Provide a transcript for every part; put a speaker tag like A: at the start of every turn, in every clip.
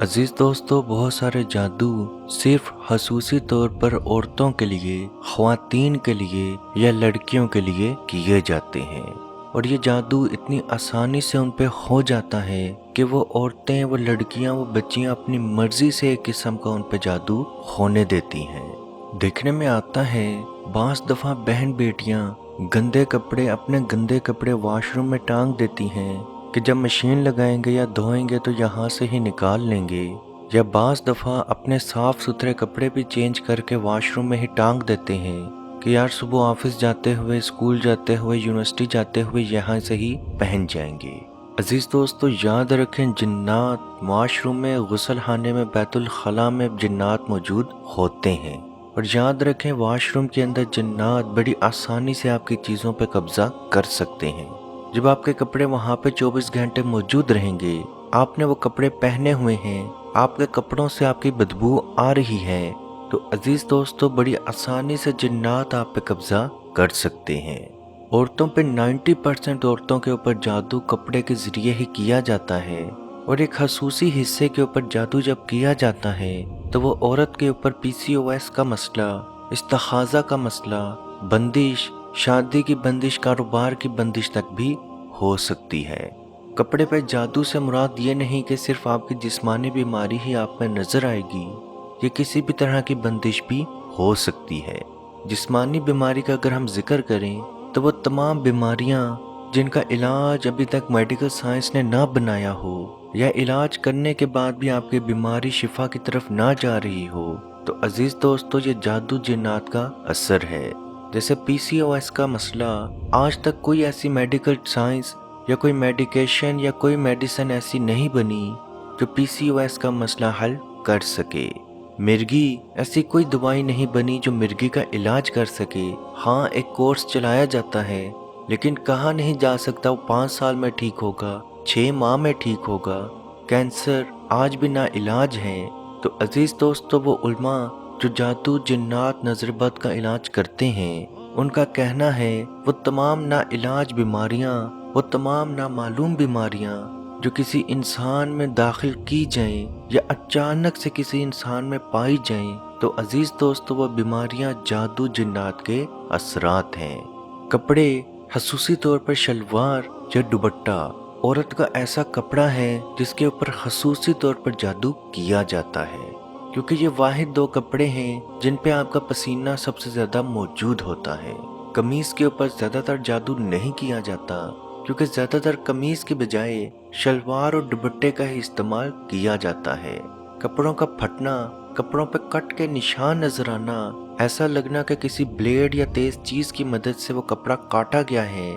A: अजीज दोस्तों, बहुत सारे जादू सिर्फ खसूसी तौर पर औरतों के लिए, ख्वातीन के लिए या लड़कियों के लिए किए जाते हैं। और ये जादू इतनी आसानी से उन पे हो जाता है कि वो औरतें, वो लड़कियां, वो बच्चियां अपनी मर्जी से एक किस्म का उन पे जादू होने देती हैं। देखने में आता है बास दफा बहन बेटियां गंदे कपड़े, अपने गंदे कपड़े वॉशरूम में टांग देती हैं कि जब मशीन लगाएंगे या धोएंगे तो यहाँ से ही निकाल लेंगे। या बाज़ दफ़ा अपने साफ सुथरे कपड़े भी चेंज करके वॉशरूम में ही टांग देते हैं कि यार सुबह ऑफिस जाते हुए, स्कूल जाते हुए, यूनिवर्सिटी जाते हुए यहाँ से ही पहन जाएंगे। अजीज़ दोस्तों, याद रखें, जिन्नात वॉशरूम में, गुसल खाने में, बैतुल खला में जिन्नात मौजूद होते हैं। और याद रखें, वॉशरूम के अंदर जिन्नात बड़ी आसानी से आपकी चीज़ों पर कब्जा कर सकते हैं। जब आपके कपड़े वहाँ पे 24 घंटे मौजूद रहेंगे, आपने वो कपड़े पहने हुए हैं, आपके कपड़ों से आपकी बदबू आ रही है, तो अजीज दोस्तों बड़ी आसानी से जिन्नात आप पे कब्जा कर सकते हैं। औरतों पे 90% औरतों के ऊपर जादू कपड़े के जरिए ही किया जाता है। और एक खसूसी हिस्से के ऊपर जादू जब किया जाता है तो वो औरत के ऊपर PCOS का मसला, इस्तिहाज़ा का मसला, बंदिश, शादी की बंदिश, कारोबार की बंदिश तक भी हो सकती है। कपड़े पर जादू से मुराद ये नहीं कि सिर्फ आपकी जिस्मानी बीमारी ही आप में नजर आएगी, ये किसी भी तरह की बंदिश भी हो सकती है। जिस्मानी बीमारी का अगर हम जिक्र करें तो वो तमाम बीमारियां जिनका इलाज अभी तक मेडिकल साइंस ने ना बनाया हो, या इलाज करने के बाद भी आपकी बीमारी शिफा की तरफ ना जा रही हो, तो अजीज दोस्तों ये जादू जिन्नात का असर है। जैसे PCOS का मसला, आज तक कोई ऐसी मेडिकल साइंस या कोई मेडिकेशन या कोई मेडिसिन ऐसी नहीं बनी जो PCOS का मसला हल कर सके। मिर्गी, ऐसी कोई दवाई नहीं बनी जो मिर्गी का इलाज कर सके। हाँ, एक कोर्स चलाया जाता है, लेकिन कहा नहीं जा सकता वो 5 साल में ठीक होगा, 6 माह में ठीक होगा। कैंसर आज भी ना इलाज है। तो अजीज दोस्तों, वो उल्मा जो जादू, जिन्नात, नजरबद का इलाज करते हैं, उनका कहना है वो तमाम ना इलाज बीमारियां, वो तमाम ना मालूम बीमारियां जो किसी इंसान में दाखिल की जाएं या अचानक से किसी इंसान में पाई जाएं, तो अजीज दोस्तों वो बीमारियां जादू जिन्नात के असरात हैं। कपड़े, खसूसी तौर पर शलवार या दुपट्टा, औरत का ऐसा कपड़ा है जिसके ऊपर खसूसी तौर पर जादू किया जाता है, क्योंकि ये वाहिद 2 कपड़े हैं जिन पे आपका पसीना सबसे ज्यादा मौजूद होता है। कमीज के ऊपर ज्यादातर जादू नहीं किया जाता, क्योंकि ज्यादातर कमीज के बजाय शलवार और दुपट्टे का ही इस्तेमाल किया जाता है। कपड़ों का फटना, कपड़ों पे कट के निशान नजर आना, ऐसा लगना कि किसी ब्लेड या तेज चीज की मदद से वो कपड़ा काटा गया है,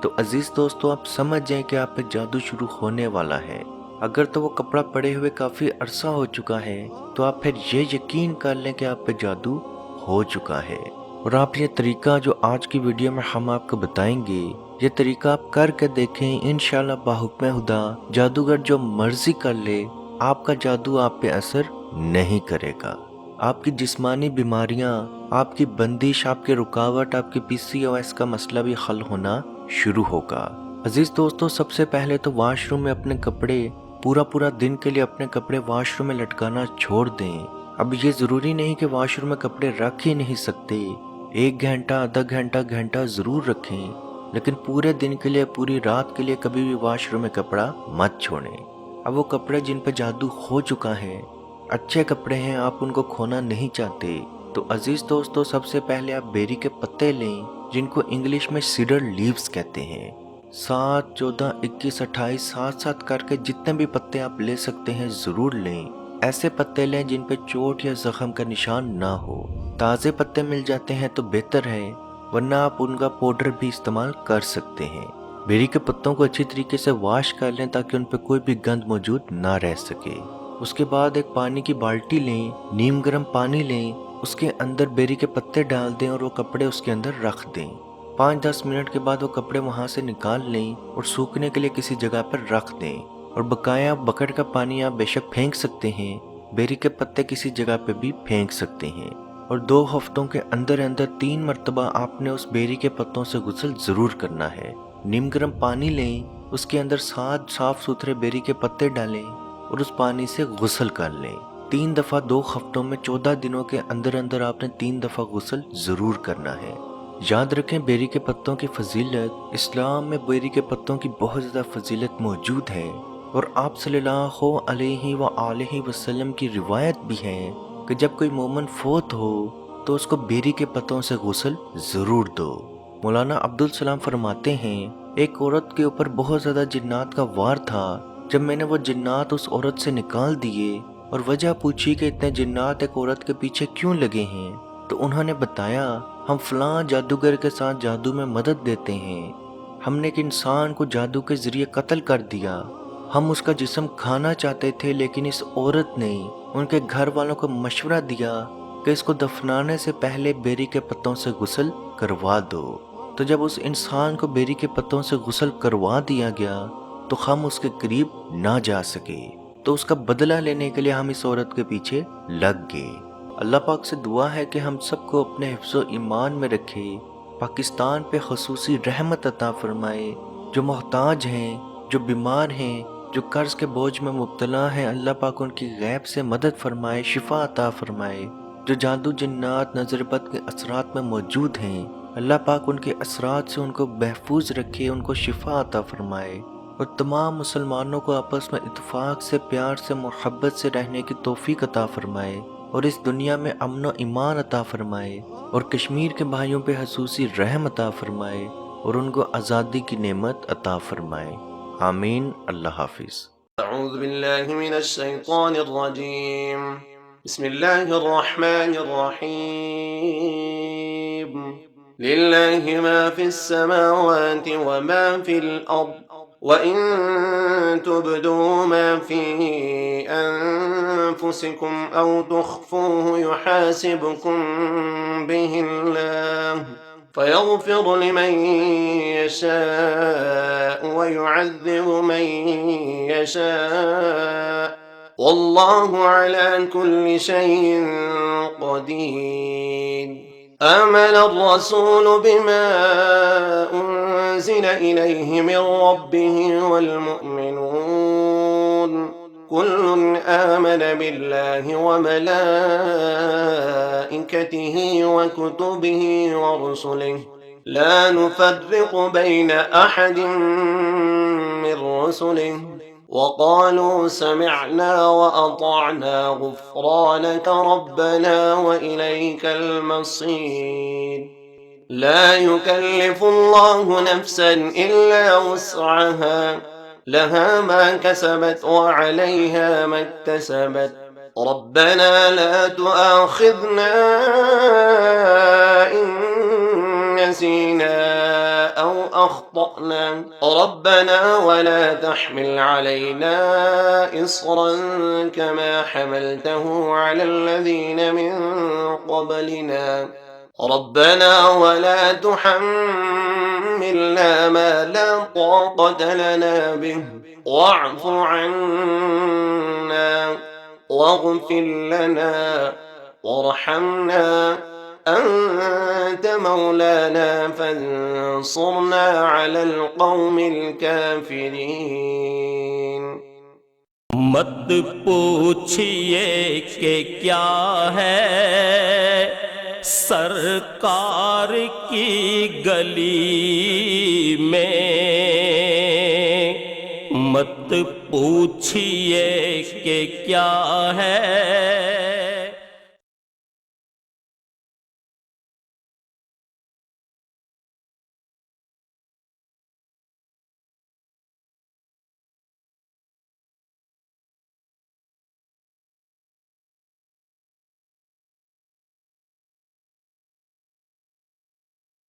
A: तो अजीज दोस्तों आप समझ जाएं कि आप पे जादू शुरू होने वाला है। अगर तो वो कपड़ा पड़े हुए काफी अरसा हो चुका है तो आप फिर ये यकीन कर लें कि आप पे जादू हो चुका है। और आप ये तरीका जो आज की वीडियो में हम आपको बताएंगे, ये तरीका आप करके देखें, इंशाल्लाह बाहुक्म खुदा जादूगर जो मर्जी कर ले, आपका जादू आप पे असर नहीं करेगा। आपकी जिस्मानी बीमारियां, आपकी बंदिश, आपकी रुकावट, आपकी PCOS का मसला भी हल होना शुरू होगा। अजीज दोस्तों, सबसे पहले तो वॉशरूम में अपने कपड़े पूरा दिन के लिए अपने कपड़े वॉशरूम में लटकाना छोड़ दें। अब ये जरूरी नहीं कि वॉशरूम में कपड़े रख ही नहीं सकते, 1 घंटा, आधा घंटा, घंटा जरूर रखें, लेकिन पूरे दिन के लिए, पूरी रात के लिए कभी भी वॉशरूम में कपड़ा मत छोड़ें। अब वो कपड़े जिन पर जादू हो चुका है, अच्छे कपड़े हैं, आप उनको खोना नहीं चाहते, तो अजीज दोस्तों सबसे पहले आप बेरी के पत्ते लें, जिनको इंग्लिश में सीडर लीव्स कहते हैं। 7, 14, 21, 28 7 करके जितने भी पत्ते आप ले सकते हैं जरूर लें। ऐसे पत्ते लें जिन पे चोट या जख्म का निशान ना हो। ताज़े पत्ते मिल जाते हैं तो बेहतर है, वरना आप उनका पाउडर भी इस्तेमाल कर सकते हैं। बेरी के पत्तों को अच्छी तरीके से वॉश कर लें ताकि उन पे कोई भी गंद मौजूद ना रह सके। उसके बाद एक पानी की बाल्टी लें, नीम गर्म पानी लें, उसके अंदर बेरी के पत्ते डाल दें और वो कपड़े उसके अंदर रख दें। 5-10 मिनट के बाद वो कपड़े वहां से निकाल लें और सूखने के लिए किसी जगह पर रख दें। और बकाया बकेट का पानी आप बेशक फेंक सकते हैं, बेरी के पत्ते किसी जगह पे भी फेंक सकते हैं। और 2 हफ्तों के अंदर अंदर 3 मरतबा आपने उस बेरी के पत्तों से गुस्ल जरूर करना है। नीम गर्म पानी लें, उसके अंदर 7 साफ सुथरे बेरी के पत्ते डालें, اور اس پانی سے غسل کر لیں۔ 3 دفعہ 2 ہفتوں میں 14 دنوں کے اندر اندر آپ نے 3 دفعہ غسل ضرور کرنا ہے۔ یاد رکھیں بیری کے پتوں کی فضیلت، اسلام میں بیری کے پتوں کی بہت زیادہ فضیلت موجود ہے، اور آپ صلی اللہ علیہ وآلہ وسلم کی روایت بھی ہے کہ جب کوئی مومن فوت ہو تو اس کو بیری کے پتوں سے غسل ضرور دو۔ مولانا عبدالسلام فرماتے ہیں ایک عورت کے اوپر بہت زیادہ جنات کا وار تھا، جب میں نے وہ جنات اس عورت سے نکال دیے اور وجہ پوچھی کہ اتنے جنات ایک عورت کے پیچھے کیوں لگے ہیں، تو انہوں نے بتایا ہم فلاں جادوگر کے ساتھ جادو میں مدد دیتے ہیں، ہم نے ایک انسان کو جادو کے ذریعے قتل کر دیا، ہم اس کا جسم کھانا چاہتے تھے لیکن اس عورت نے ان کے گھر والوں کو مشورہ دیا کہ اس کو دفنانے سے پہلے بیری کے پتوں سے غسل کروا دو۔ تو جب اس انسان کو بیری کے پتوں سے غسل کروا دیا گیا تو ہم اس کے قریب نہ جا سکے، تو اس کا بدلہ لینے کے لیے ہم اس عورت کے پیچھے لگ گئے۔ اللہ پاک سے دعا ہے کہ ہم سب کو اپنے حفظ و ایمان میں رکھے، پاکستان پہ خصوصی رحمت عطا فرمائے، جو محتاج ہیں، جو بیمار ہیں، جو قرض کے بوجھ میں مبتلا ہیں، اللہ پاک ان کی غیب سے مدد فرمائے، شفا عطا فرمائے۔ جو جادو جنات نظر بد کے اثرات میں موجود ہیں، اللہ پاک ان کے اثرات سے ان کو محفوظ رکھے، ان کو شفا عطا فرمائے، اور تمام مسلمانوں کو آپس میں اتفاق سے، پیار سے، محبت سے رہنے کی توفیق عطا فرمائے، اور اس دنیا میں امن و ایمان عطا فرمائے، اور کشمیر کے بھائیوں پہ خصوصی رحم عطا فرمائے، اور ان کو آزادی کی نعمت عطا فرمائے۔ آمین۔ اللہ حافظ۔
B: اعوذ باللہ من الشیطان الرجیم، بسم اللہ الرحمن الرحیم، للہ ما فی السماوات وما فی الارض وَإِن تُبْدُوا مَا فِي أَنفُسِكُمْ أَوْ تُخْفُوهُ يُحَاسِبْكُم بِهِ اللَّهُ فَيَغْفِرُ لِمَن يَشَاءُ وَيُعَذِّبُ مَن يَشَاءُ وَاللَّهُ عَلَى كُلِّ شَيْءٍ قَدِيرٌ۔ آمن الرسول بما أنزل إليه من ربه والمؤمنون كل آمن بالله وملائكته وكتبه ورسله لا نفرق بين أحد من رسله وقالوا سمعنا وأطعنا غفرانك ربنا وإليك المصير۔ لا يكلف الله نفسا إلا وسعها، لها ما كسبت وعليها ما اكتسبت، ربنا لا تؤاخذنا إن نسينا أو أخطأنا، ربنا ولا تحمل علينا إصرا كما حملته على الذين من قبلنا، ربنا ولا تحملنا ما لا طاقة لنا به، واعف عنا واغفر لنا وارحمنا أنت مولانا فانصرنا على القوم الكافرين۔
C: مت پوچھئے کہ کیا ہے سرکار کی گلی میں، مت پوچھئے کہ کیا ہے